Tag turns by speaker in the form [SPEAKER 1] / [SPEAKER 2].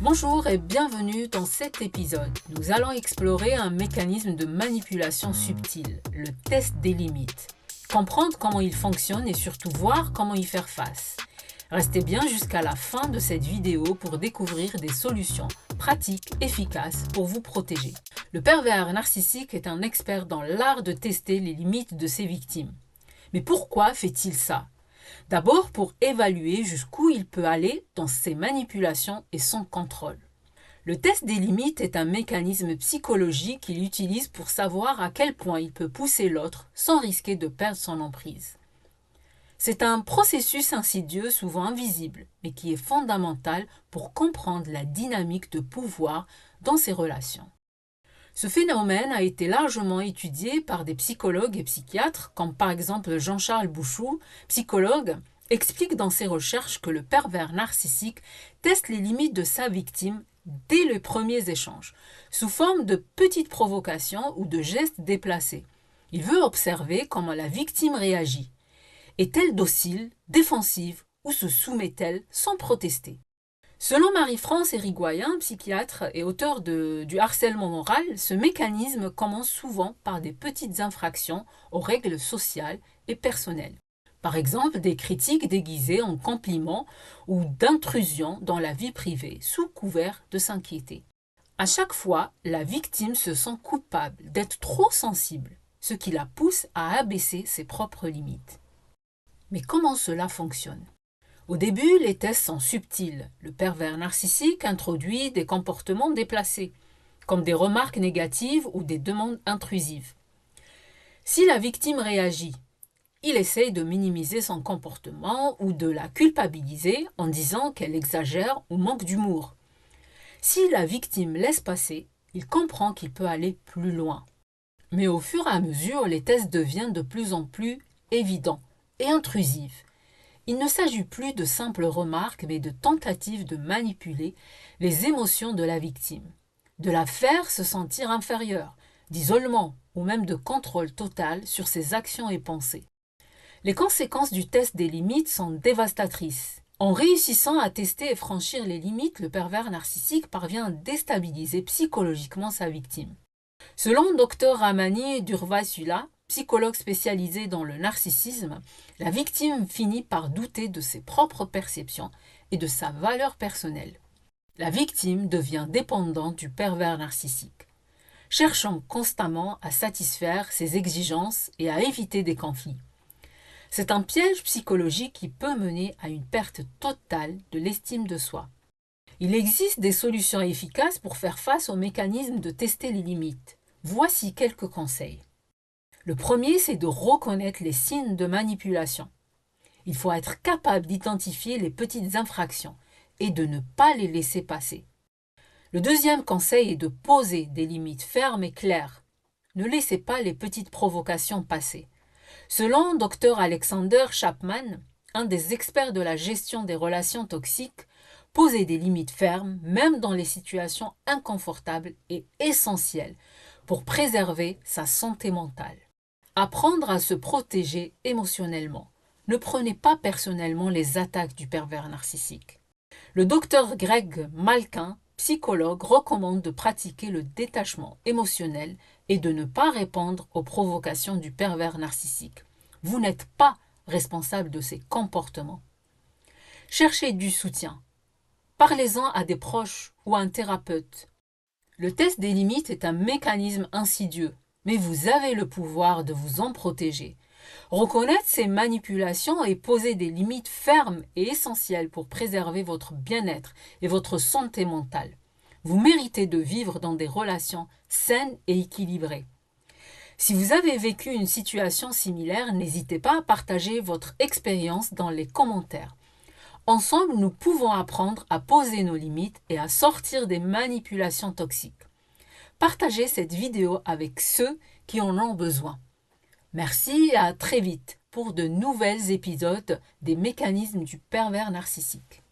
[SPEAKER 1] Bonjour et bienvenue dans cet épisode. Nous allons explorer un mécanisme de manipulation subtile, le test des limites. Comprendre comment il fonctionne et surtout voir comment y faire face. Restez bien jusqu'à la fin de cette vidéo pour découvrir des solutions pratiques, efficaces pour vous protéger. Le pervers narcissique est un expert dans l'art de tester les limites de ses victimes. Mais pourquoi fait-il ça ? D'abord pour évaluer jusqu'où il peut aller dans ses manipulations et son contrôle. Le test des limites est un mécanisme psychologique qu'il utilise pour savoir à quel point il peut pousser l'autre sans risquer de perdre son emprise. C'est un processus insidieux souvent invisible, mais qui est fondamental pour comprendre la dynamique de pouvoir dans ces relations. Ce phénomène a été largement étudié par des psychologues et psychiatres, comme par exemple Jean-Charles Bouchoux, psychologue, explique dans ses recherches que le pervers narcissique teste les limites de sa victime dès les premiers échanges, sous forme de petites provocations ou de gestes déplacés. Il veut observer comment la victime réagit. Est-elle docile, défensive ou se soumet-elle sans protester ? Selon Marie-France Hérigoyen, psychiatre et auteur du harcèlement moral, ce mécanisme commence souvent par des petites infractions aux règles sociales et personnelles. Par exemple, des critiques déguisées en compliments ou d'intrusions dans la vie privée sous couvert de s'inquiéter. À chaque fois, la victime se sent coupable d'être trop sensible, ce qui la pousse à abaisser ses propres limites. Mais comment cela fonctionne ? Au début, les tests sont subtils. Le pervers narcissique introduit des comportements déplacés, comme des remarques négatives ou des demandes intrusives. Si la victime réagit, il essaye de minimiser son comportement ou de la culpabiliser en disant qu'elle exagère ou manque d'humour. Si la victime laisse passer, il comprend qu'il peut aller plus loin. Mais au fur et à mesure, les tests deviennent de plus en plus évidents et intrusifs. Il ne s'agit plus de simples remarques, mais de tentatives de manipuler les émotions de la victime, de la faire se sentir inférieure, d'isolement ou même de contrôle total sur ses actions et pensées. Les conséquences du test des limites sont dévastatrices. En réussissant à tester et franchir les limites, le pervers narcissique parvient à déstabiliser psychologiquement sa victime. Selon Dr Ramani Durvasula, psychologue spécialisé dans le narcissisme, la victime finit par douter de ses propres perceptions et de sa valeur personnelle. La victime devient dépendante du pervers narcissique, cherchant constamment à satisfaire ses exigences et à éviter des conflits. C'est un piège psychologique qui peut mener à une perte totale de l'estime de soi. Il existe des solutions efficaces pour faire face au mécanisme de tester les limites. Voici quelques conseils. Le premier, c'est de reconnaître les signes de manipulation. Il faut être capable d'identifier les petites infractions et de ne pas les laisser passer. Le deuxième conseil est de poser des limites fermes et claires. Ne laissez pas les petites provocations passer. Selon Dr Alexander Chapman, un des experts de la gestion des relations toxiques, poser des limites fermes, même dans les situations inconfortables, est essentiel pour préserver sa santé mentale. Apprendre à se protéger émotionnellement. Ne prenez pas personnellement les attaques du pervers narcissique. Le docteur Greg Malkin, psychologue, recommande de pratiquer le détachement émotionnel et de ne pas répondre aux provocations du pervers narcissique. Vous n'êtes pas responsable de ses comportements. Cherchez du soutien. Parlez-en à des proches ou à un thérapeute. Le test des limites est un mécanisme insidieux, mais vous avez le pouvoir de vous en protéger. Reconnaître ces manipulations et poser des limites fermes et essentielles pour préserver votre bien-être et votre santé mentale. Vous méritez de vivre dans des relations saines et équilibrées. Si vous avez vécu une situation similaire, n'hésitez pas à partager votre expérience dans les commentaires. Ensemble, nous pouvons apprendre à poser nos limites et à sortir des manipulations toxiques. Partagez cette vidéo avec ceux qui en ont besoin. Merci et à très vite pour de nouveaux épisodes des mécanismes du pervers narcissique.